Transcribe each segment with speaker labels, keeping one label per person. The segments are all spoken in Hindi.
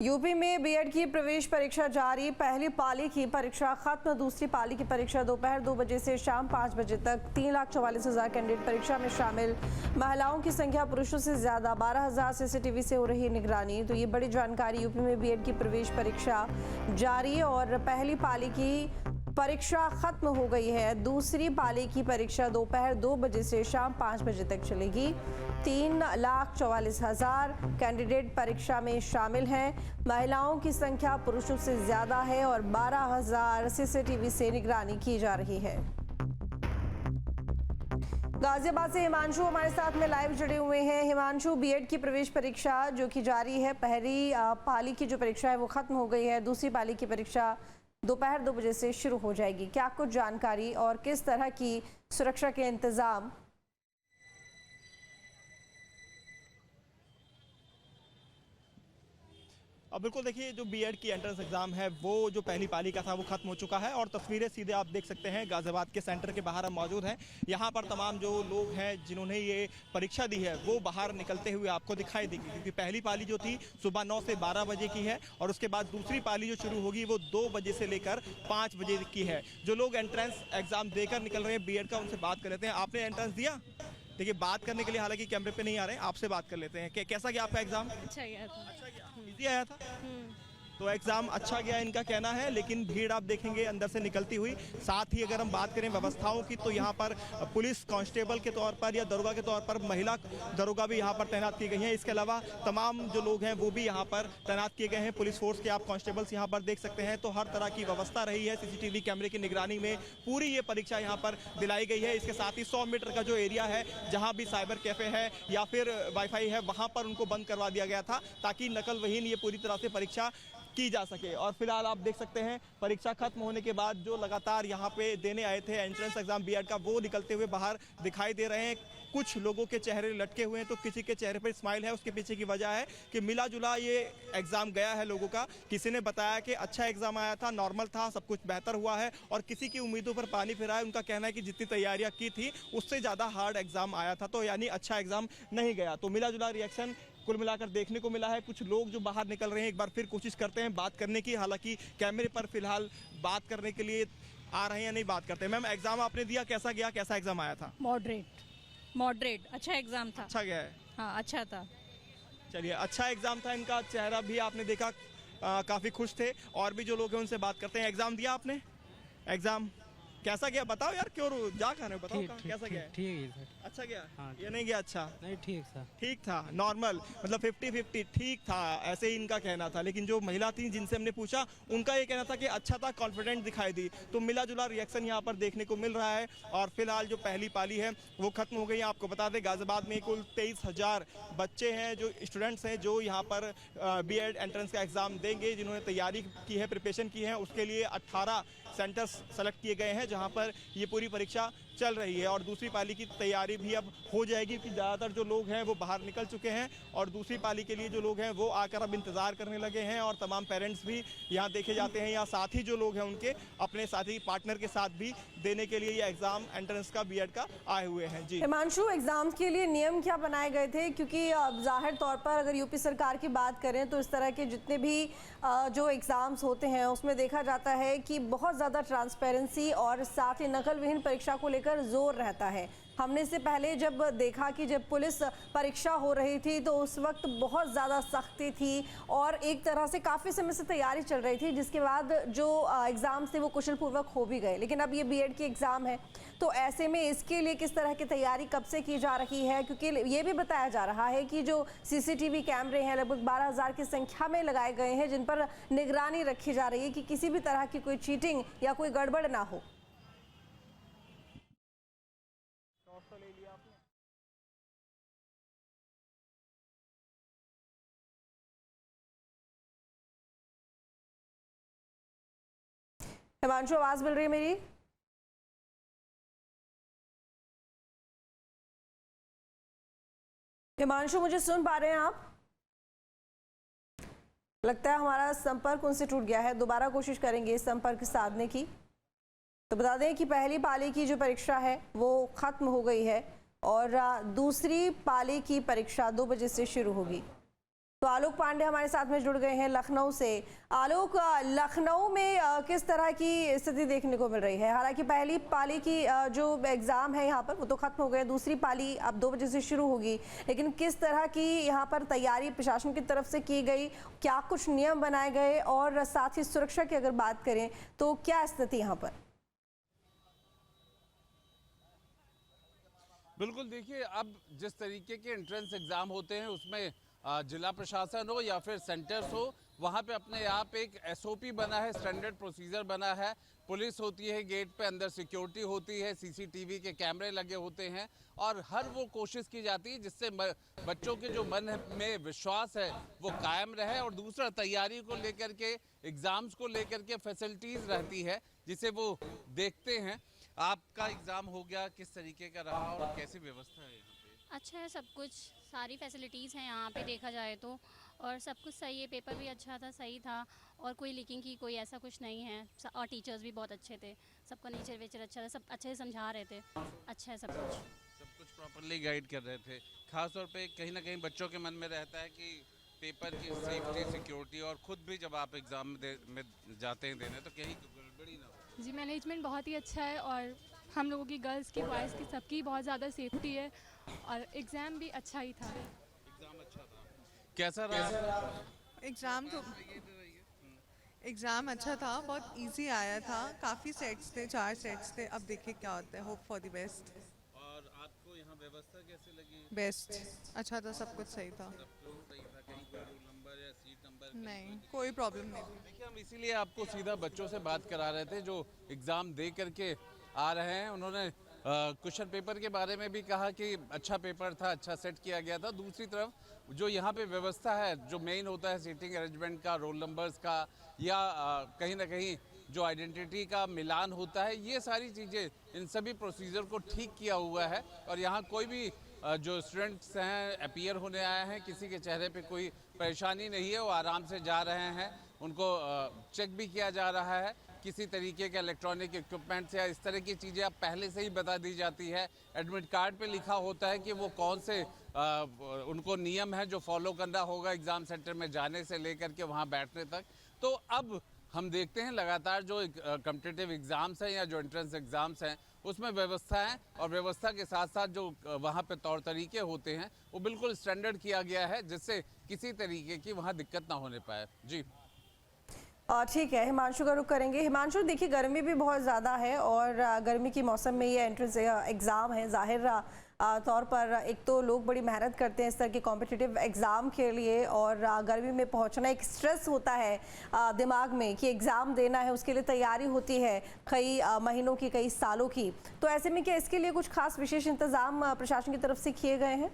Speaker 1: यूपी में बीएड की प्रवेश परीक्षा जारी। पहली पाली की परीक्षा खत्म। दूसरी पाली की परीक्षा दोपहर 2 बजे से शाम 5 बजे तक। 3,44,000 कैंडिडेट परीक्षा में शामिल। महिलाओं की संख्या पुरुषों से ज्यादा। 12,000 सीसीटीवी से हो रही निगरानी। तो ये बड़ी जानकारी। यूपी में बीएड की प्रवेश परीक्षा जारी और पहली पाली की परीक्षा खत्म हो गई है। दूसरी पाली की परीक्षा दोपहर 2 बजे से शाम 5 बजे तक चलेगी। 3,44,000 कैंडिडेट परीक्षा में शामिल हैं। महिलाओं की संख्या पुरुषों से ज्यादा है और 12,000 सीसीटीवी से निगरानी की जा रही है। गाजियाबाद से हिमांशु हमारे साथ में लाइव जुड़े हुए हैं। हिमांशु, बीएड की प्रवेश परीक्षा जो कि जारी है, पहली पाली की जो परीक्षा है वो खत्म हो गई है। दूसरी पाली की परीक्षा दोपहर 2 बजे से शुरू हो जाएगी। क्या कुछ जानकारी और किस तरह की सुरक्षा के इंतजाम?
Speaker 2: अब बिल्कुल देखिए, जो बीएड की एंट्रेंस एग्जाम है वो जो पहली पाली का था वो खत्म हो चुका है और तस्वीरें सीधे आप देख सकते हैं गाजियाबाद के सेंटर के बाहर हम मौजूद हैं। यहाँ पर तमाम जो लोग हैं जिन्होंने ये परीक्षा दी है वो बाहर निकलते हुए आपको दिखाई देंगे, क्योंकि पहली पाली जो थी सुबह 9 से 12 बजे की है और उसके बाद दूसरी पाली जो शुरू होगी वो 2 बजे से लेकर 5 बजे की है। जो लोग एंट्रेंस एग्जाम देकर निकल रहे हैं बीएड का, उनसे बात कर लेते हैं। आपने एंट्रेंस दिया? देखिए, बात करने के लिए हालांकि कैमरे पे नहीं आ रहे हैं, आपसे बात कर लेते हैं। कैसा गया आपका एग्जाम?
Speaker 3: अच्छा गया था।
Speaker 2: अच्छा गया, इजी आया था। तो एग्जाम अच्छा गया इनका कहना है, लेकिन भीड़ आप देखेंगे अंदर से निकलती हुई। साथ ही अगर हम बात करें व्यवस्थाओं की तो यहाँ पर पुलिस कांस्टेबल के तौर पर या दरोगा के तौर पर महिला दरोगा भी यहाँ पर तैनात की गई हैं। इसके अलावा तमाम जो लोग हैं वो भी यहाँ पर तैनात किए गए हैं। पुलिस फोर्स के आप कांस्टेबल्स यहाँ पर देख सकते हैं। तो हर तरह की व्यवस्था रही है। सीसीटीवी कैमरे की निगरानी में पूरी ये परीक्षा यहाँ पर दिलाई गई है। इसके साथ ही 100 मीटर का जो एरिया है जहाँ भी साइबर कैफे है या फिर वाईफाई है वहाँ पर उनको बंद करवा दिया गया था, ताकि नकलविहीन ये पूरी तरह से परीक्षा की जा सके। और फिलहाल आप देख सकते हैं परीक्षा खत्म होने के बाद जो लगातार यहाँ पे देने आए थे एंट्रेंस एग्जाम बीएड का, वो निकलते हुए बाहर दिखाई दे रहे हैं। कुछ लोगों के चेहरे लटके हुए हैं तो किसी के चेहरे पर स्माइल है। उसके पीछे की वजह है कि मिला जुला ये एग्जाम गया है लोगों का। किसी ने बताया कि अच्छा एग्जाम आया था, नॉर्मल था, सब कुछ बेहतर हुआ है, और किसी की उम्मीदों पर पानी फिरा है। उनका कहना है कि जितनी तैयारियां की थी उससे ज़्यादा हार्ड एग्जाम आया था, तो यानी अच्छा एग्जाम नहीं गया। तो मिला जुला रिएक्शन कुल मिलाकर देखने को मिला है। कुछ लोग जो बाहर निकल रहे हैं, एक बार फिर कोशिश करते हैं बात करने की, हालांकि कैमरे पर फिलहाल बात करने के लिए आ रहे हैं या नहीं बात करते हैं। मैम, एग्जाम आपने दिया, कैसा गया? कैसा एग्जाम आया था?
Speaker 3: मॉडरेट अच्छा एग्जाम था।
Speaker 2: अच्छा गया है?
Speaker 3: हाँ, अच्छा था।
Speaker 2: चलिए, अच्छा एग्जाम था। इनका चेहरा भी आपने देखा, काफी खुश थे। और भी जो लोग हैं उनसे बात करते हैं। एग्जाम दिया आपने? एग्जाम कैसा गया बताओ यार, क्यों जा खा रहे हो? बताओ कैसा गया?
Speaker 4: ठीक है सर।
Speaker 2: अच्छा गया?
Speaker 4: हाँ,
Speaker 2: ये नहीं गया अच्छा?
Speaker 4: नहीं, ठीक था।
Speaker 2: ठीक था, नॉर्मल, मतलब 50-50 ठीक था, ऐसे ही इनका कहना था। लेकिन जो महिला थी जिनसे हमने पूछा, उनका ये कहना था कि अच्छा था, कॉन्फिडेंट दिखाई दी। तो मिला जुला रिएक्शन यहाँ पर देखने को मिल रहा है। और फिलहाल जो पहली पाली है वो खत्म हो गई। आपको बता दें गाजियाबाद में कुल 23,000 बच्चे हैं, जो स्टूडेंट्स हैं, जो यहाँ पर बीएड एंट्रेंस का एग्जाम देंगे, जिन्होंने तैयारी की है, प्रिपरेशन की है। उसके लिए 18 सेंटर्स सेलेक्ट किए गए हैं जहाँ पर ये पूरी परीक्षा चल रही है। और दूसरी पाली की तैयारी भी अब हो जाएगी, क्योंकि ज़्यादातर जो लोग हैं वो बाहर निकल चुके हैं और दूसरी पाली के लिए जो लोग हैं वो आकर अब इंतज़ार करने लगे हैं। और तमाम पेरेंट्स भी यहाँ देखे जाते हैं, या साथी जो लोग हैं उनके अपने साथी पार्टनर के साथ भी देने के लिए ये एग्ज़ाम एंट्रेंस का बीएड का आए हुए हैं। जी
Speaker 1: हिमांशु, एग्जाम के लिए नियम क्या बनाए गए थे? क्योंकि जाहिर तौर पर अगर यूपी सरकार की बात करें तो इस तरह के जितने भी जो एग्जाम्स होते हैं उसमें देखा जाता है कि बहुत ज़्यादा ट्रांसपेरेंसी और साथ ही नकलविहीन परीक्षा को लेकर जोर रहता है। हमने इससे पहले जब देखा कि जब पुलिस परीक्षा हो रही थी तो उस वक्त बहुत ज़्यादा सख्ती थी और एक तरह से काफ़ी समय से तैयारी चल रही थी, जिसके बाद जो एग्ज़ाम थे वो कुशलपूर्वक हो भी गए। लेकिन अब ये बीएड की एग्ज़ाम है, तो ऐसे में इसके लिए किस तरह की तैयारी कब से की जा रही है? क्योंकि ये भी बताया जा रहा है कि जो सीसीटीवी कैमरे हैं लगभग 12,000 की संख्या में लगाए गए हैं, जिन पर निगरानी रखी जा रही है कि किसी भी तरह की कोई चीटिंग या कोई गड़बड़ ना हो। हिमांशु, आवाज मिल रही है मेरी? हिमांशु, मुझे सुन पा रहे हैं आप? लगता है हमारा संपर्क उनसे टूट गया है। दोबारा कोशिश करेंगे संपर्क साधने की। तो बता दें कि पहली पाली की जो परीक्षा है वो खत्म हो गई है और दूसरी पाली की परीक्षा 2 बजे से शुरू होगी। तो आलोक पांडे हमारे साथ में जुड़ गए हैं लखनऊ से। आलोक, लखनऊ में किस तरह की स्थिति देखने को मिल रही है? हालांकि पहली पाली की जो एग्ज़ाम है यहाँ पर वो तो ख़त्म हो गए, दूसरी पाली अब 2 बजे से शुरू होगी, लेकिन किस तरह की यहाँ पर तैयारी प्रशासन की तरफ से की गई, क्या कुछ नियम बनाए गए और साथ ही सुरक्षा की अगर बात करें तो क्या स्थिति यहाँ पर?
Speaker 4: बिल्कुल, देखिए अब जिस तरीके के एंट्रेंस एग्ज़ाम होते हैं उसमें जिला प्रशासन हो या फिर सेंटर्स हो, वहाँ पे अपने आप एक एसओपी बना है, स्टैंडर्ड प्रोसीजर बना है। पुलिस होती है गेट पे, अंदर सिक्योरिटी होती है, सीसीटीवी के कैमरे लगे होते हैं और हर वो कोशिश की जाती है जिससे बच्चों के जो मन में विश्वास है वो कायम रहे। और दूसरा, तैयारी को लेकर के, एग्ज़ाम्स को लेकर के फैसिलिटीज़ रहती है जिसे वो देखते हैं। आपका एग्ज़ाम हो गया, किस तरीके का रहा और कैसी व्यवस्था है यहाँ पे?
Speaker 5: अच्छा है सब कुछ, सारी फैसिलिटीज़ हैं यहाँ पे देखा जाए तो, और सब कुछ सही है। पेपर भी अच्छा था, सही था और कोई लीकिंग की कोई ऐसा कुछ नहीं है। और टीचर्स भी बहुत अच्छे थे, सबका नेचर वेचर अच्छा था, सब अच्छे से समझा रहे थे। अच्छा है सब कुछ
Speaker 4: प्रॉपरली गाइड कर रहे थे। खास तौर पे कहीं ना कहीं बच्चों के मन में रहता है कि पेपर की सेफ्टी, सिक्योरिटी, और खुद भी जब आप एग्ज़ाम में जाते हैं देने तो कहीं गड़बड़ी ना हो।
Speaker 6: जी, मैनेजमेंट बहुत ही अच्छा है और हम लोगों की, गर्ल्स की, बॉयज़ की, सबकी बहुत ज़्यादा सेफ्टी है और एग्ज़ाम भी अच्छा ही था।
Speaker 4: एग्ज़ाम अच्छा था, कैसा रहा?
Speaker 7: एग्ज़ाम अच्छा था, बहुत इजी आया था, काफ़ी सेट्स थे, 4 सेट्स थे। अब देखिए क्या होता है, होप फॉर द बेस्ट।
Speaker 4: और आपको यहाँ व्यवस्था कैसी लगी?
Speaker 7: बेस्ट, अच्छा था, सब कुछ सही था।
Speaker 4: सब कुछ सही था, कहीं कोई रोल नंबर या सीट नंबर?
Speaker 7: नहीं, कोई प्रॉब्लम नहीं।
Speaker 4: देखिए, हम इसीलिए आपको सीधा बच्चों से बात करा रहे थे जो एग्ज़ाम दे करके आ रहे हैं। उन्होंने क्वेश्चन पेपर के बारे में भी कहा कि अच्छा पेपर था, अच्छा सेट किया गया था। दूसरी तरफ जो यहाँ पे व्यवस्था है, जो मेन होता है सीटिंग अरेंजमेंट का, रोल नंबर्स का, या कहीं ना कहीं जो आइडेंटिटी का मिलान होता है, ये सारी चीज़ें, इन सभी प्रोसीजर को ठीक किया हुआ है। और यहाँ कोई भी जो स्टूडेंट्स हैं अपीयर होने आए हैं, किसी के चेहरे पे कोई परेशानी नहीं है, वो आराम से जा रहे हैं। उनको चेक भी किया जा रहा है, किसी तरीके के इलेक्ट्रॉनिक इक्विपमेंट्स या इस तरह की चीज़ें आप पहले से ही बता दी जाती है। एडमिट कार्ड पे लिखा होता है कि वो कौन से उनको नियम है जो फॉलो करना होगा एग्ज़ाम सेंटर में जाने से लेकर के वहाँ बैठने तक। तो अब हम देखते हैं लगातार जो कॉम्पिटिटिव एग्ज़ाम्स हैं या जो एंट्रेंस एग्ज़ाम्स हैं उसमें व्यवस्था है, और व्यवस्था के साथ साथ जो वहाँ पे तौर तरीके होते हैं वो बिल्कुल स्टैंडर्ड किया गया है जिससे किसी तरीके की वहाँ दिक्कत ना होने पाए। जी
Speaker 1: ठीक है, हिमांशु का रुख करेंगे। हिमांशु, देखिए गर्मी भी बहुत ज़्यादा है और गर्मी के मौसम में ये एंट्रेंस एग्ज़ाम है। ज़ाहिर तौर पर एक तो लोग बड़ी मेहनत करते हैं इस तरह के कॉम्पिटिटिव एग्ज़ाम के लिए, और गर्मी में पहुंचना, एक स्ट्रेस होता है दिमाग में कि एग्ज़ाम देना है, उसके लिए तैयारी होती है कई महीनों की, कई सालों की। तो ऐसे में क्या इसके लिए कुछ खास विशेष इंतज़ाम प्रशासन की तरफ से किए गए हैं?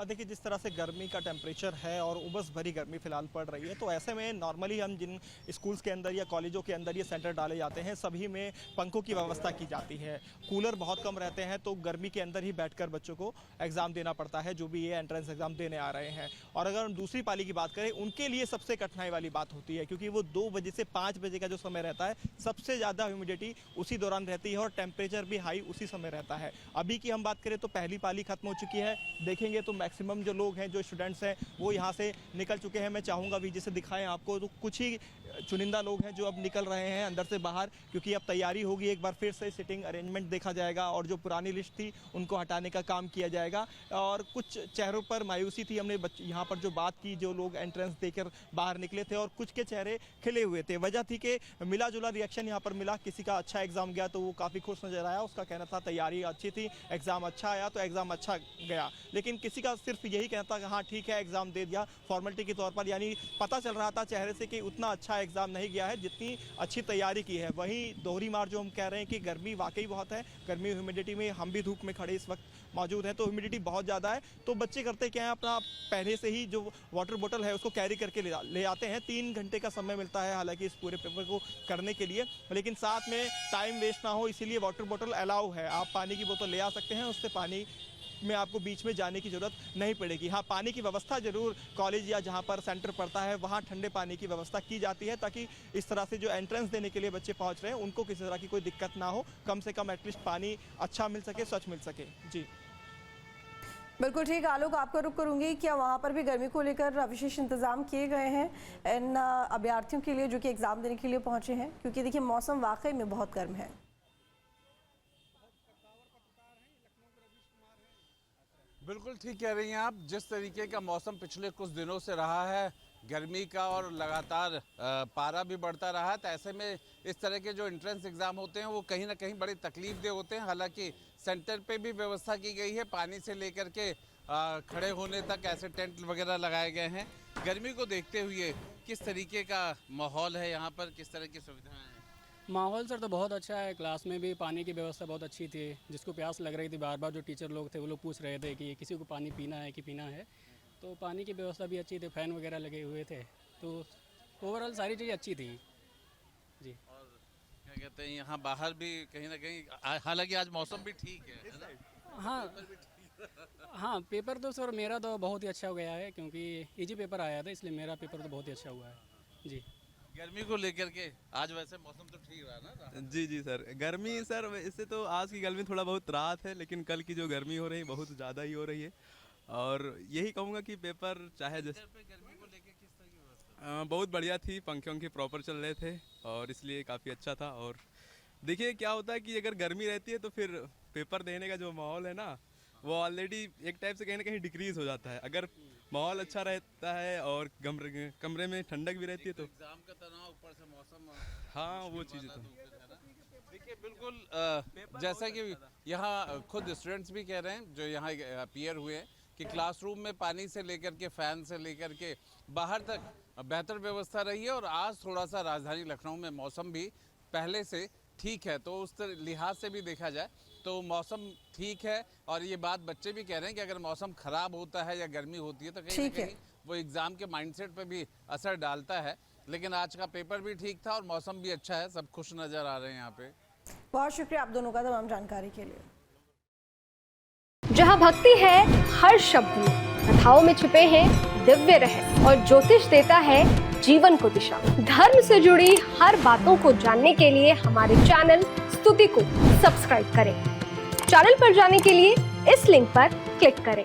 Speaker 2: देखिए, जिस तरह से गर्मी का टेम्परेचर है और उमस भरी गर्मी फिलहाल पड़ रही है, तो ऐसे में नॉर्मली हम जिन स्कूल्स के अंदर या कॉलेजों के अंदर ये सेंटर डाले जाते हैं सभी में पंखों की व्यवस्था की जाती है। कूलर बहुत कम रहते हैं, तो गर्मी के अंदर ही बैठकर बच्चों को एग्ज़ाम देना पड़ता है जो भी ये एंट्रेंस एग्ज़ाम देने आ रहे हैं। और अगर हम दूसरी पाली की बात करें, उनके लिए सबसे कठिनाई वाली बात होती है क्योंकि वो 2 बजे से 5 बजे का जो समय रहता है, सबसे ज़्यादा ह्यूमिडिटी उसी दौरान रहती है और टेम्परेचर भी हाई उसी समय रहता है। अभी की हम बात करें तो पहली पाली खत्म हो चुकी है, देखेंगे तो मैक्सिमम जो लोग हैं, जो स्टूडेंट्स हैं, वो यहाँ से निकल चुके हैं। मैं चाहूँगा भी जैसे दिखाएं आपको, तो कुछ ही चुनिंदा लोग हैं जो अब निकल रहे हैं अंदर से बाहर, क्योंकि अब तैयारी होगी, एक बार फिर से सिटिंग अरेंजमेंट देखा जाएगा और जो पुरानी लिस्ट थी उनको हटाने का काम किया जाएगा। और कुछ चेहरों पर मायूसी थी, हमने यहाँ पर जो बात की, जो लोग एंट्रेंस देकर बाहर निकले थे और कुछ के चेहरे खिले हुए थे। वजह थी कि मिला जुला रिएक्शन यहाँ पर मिला। किसी का अच्छा एग्जाम गया तो वो काफ़ी खुश नजर आया, उसका कहना था तैयारी अच्छी थी, एग्जाम अच्छा आया तो एग्जाम अच्छा गया। लेकिन किसी का सिर्फ यही कहना था कि हाँ ठीक है, एग्जाम दे दिया फॉर्मेलिटी के तौर पर, यानी पता चल रहा था चेहरे से कि उतना अच्छा एग्जाम नहीं गया है जितनी अच्छी तैयारी की है। वहीं दोहरी मार जो हम कह रहे हैं कि गर्मी वाकई बहुत है, गर्मी ह्यूमिडिटी में हम भी धूप में खड़े इस वक्त मौजूद हैं तो ह्यूमिडिटी बहुत ज़्यादा है। तो बच्चे करते क्या है, अपना पहले से ही जो वाटर बोतल है उसको कैरी करके ले आते हैं। 3 घंटे का समय मिलता है हालांकि इस पूरे पेपर को करने के लिए, लेकिन साथ में टाइम वेस्ट ना हो इसीलिए वाटर बोतल अलाउ है। आप पानी की बोतल ले आ सकते हैं, उससे पानी में आपको बीच में जाने की जरूरत नहीं पड़ेगी। हाँ, पानी की व्यवस्था जरूर कॉलेज या जहाँ पर सेंटर पड़ता है वहाँ ठंडे पानी की व्यवस्था की जाती है, ताकि इस तरह से जो एंट्रेंस देने के लिए बच्चे पहुँच रहे हैं उनको किसी तरह की कोई दिक्कत ना हो, कम से कम एटलीस्ट पानी अच्छा मिल सके, स्वच्छ मिल सके। जी
Speaker 1: बिल्कुल ठीक। आलोक, आपका रुख करूंगी, क्या वहाँ पर भी गर्मी को लेकर विशेष इंतजाम किए गए हैं इन अभ्यर्थियों के लिए जो कि एग्ज़ाम देने के लिए पहुँचे हैं? क्योंकि देखिए मौसम वाकई में बहुत गर्म है।
Speaker 4: बिल्कुल ठीक कह रही हैं आप। जिस तरीके का मौसम पिछले कुछ दिनों से रहा है, गर्मी का, और लगातार पारा भी बढ़ता रहा है, तो ऐसे में इस तरह के जो एंट्रेंस एग्ज़ाम होते हैं वो कहीं ना कहीं बड़ी तकलीफ दे होते हैं। हालांकि सेंटर पे भी व्यवस्था की गई है, पानी से लेकर के खड़े होने तक ऐसे टेंट वगैरह लगाए गए हैं। गर्मी को देखते हुए किस तरीके का माहौल है यहाँ पर, किस तरह की सुविधाएँ हैं?
Speaker 8: माहौल सर तो बहुत अच्छा है। क्लास में भी पानी की व्यवस्था बहुत अच्छी थी। जिसको प्यास लग रही थी, बार बार जो टीचर लोग थे वो लोग पूछ रहे थे कि किसी को पानी पीना है कि पीना है, तो पानी की व्यवस्था भी अच्छी थी, फ़ैन वगैरह लगे हुए थे, तो ओवरऑल सारी चीज़ें अच्छी थी जी।
Speaker 4: और क्या कहते हैं, यहाँ बाहर भी कहीं ना कहीं, हालांकि आज मौसम भी ठीक है ना?
Speaker 8: हाँ हाँ, पेपर तो सर मेरा तो बहुत ही अच्छा हो गया है, क्योंकि इजी पेपर आया था, इसलिए मेरा पेपर तो बहुत ही अच्छा हुआ है जी।
Speaker 4: गर्मी को लेकर के आज वैसे मौसम तो ठीक रहा ना?
Speaker 9: जी सर, गर्मी सर इससे तो आज की गर्मी थोड़ा बहुत राहत है, लेकिन कल की जो गर्मी हो रही है बहुत ज़्यादा ही हो रही है। और यही कहूँगा कि पेपर चाहे जैसे
Speaker 4: गर्मी को लेकर किस तरह की व्यवस्था?
Speaker 9: बहुत बढ़िया थी, पंखे वंखे प्रॉपर चल रहे थे और इसलिए काफ़ी अच्छा था। और देखिए क्या होता है कि अगर गर्मी रहती है तो फिर पेपर देने का जो माहौल है ना, वो ऑलरेडी एक टाइप से कहीं ना कहीं डिक्रीज हो जाता है। अगर माहौल अच्छा रहता है और कमरे में ठंडक भी रहती है तो
Speaker 4: एग्जाम का तनाव, ऊपर से मौसम,
Speaker 9: हाँ वो चीज़ें तो
Speaker 4: देखिए बिल्कुल जैसा कि यहाँ खुद स्टूडेंट्स भी कह रहे हैं जो यहाँ अपीयर हुए हैं कि क्लासरूम में पानी से लेकर के फ़ैन से लेकर के बाहर तक बेहतर व्यवस्था रही है। और आज थोड़ा सा राजधानी लखनऊ में मौसम भी पहले से ठीक है, तो उस लिहाज से भी देखा जाए तो मौसम ठीक है। और ये बात बच्चे भी कह रहे हैं कि अगर मौसम ख़राब होता है या गर्मी होती है तो कहीं ना कहीं वो एग्ज़ाम के माइंडसेट पे भी असर डालता है। लेकिन आज का पेपर भी ठीक था और मौसम भी अच्छा है, सब खुश नज़र आ रहे हैं यहाँ पे।
Speaker 1: बहुत शुक्रिया आप दोनों का तमाम जानकारी के लिए।
Speaker 10: जहाँ भक्ति है हर शब्द में, कथाओं में छिपे हैं दिव्य रहस्य और ज्योतिष देता है जीवन को दिशा। धर्म से जुड़ी हर बातों को जानने के लिए हमारे चैनल स्तुति को सब्सक्राइब करें। चैनल पर जाने के लिए इस लिंक पर क्लिक करें।